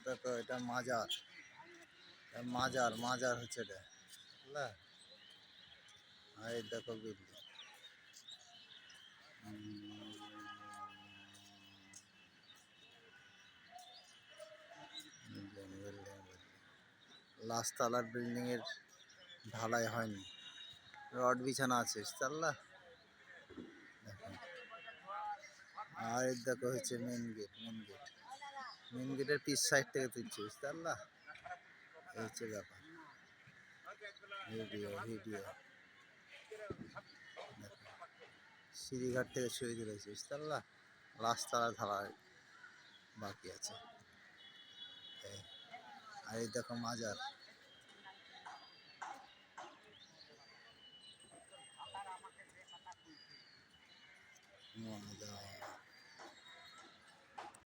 দেখো এটা মাজার, মাজার মাজার হচ্ছে এটা, বুঝলা? আর এই দেখো বিল্ডিং, বিল্ডিং বিল্ডিং লাস্ট তলার বিল্ডিং এর ঢালাই হয়নি, রড বিছানা আছে, বুঝলা? দেখো আর এই দেখো হচ্ছে মেন গেট, মেন গেটের পিছ সাইড থেকে তুলছে, বুঝতে পারলা? এই হচ্ছে ব্যাপার। ভিডিও ভিডিও দেখো সিঁড়িঘাট থেকে ছবি তুলেছে, বুঝতে পারলা? রাস্তাটা ঢালাই বাকি আছে। আর এই দেখো মাজার,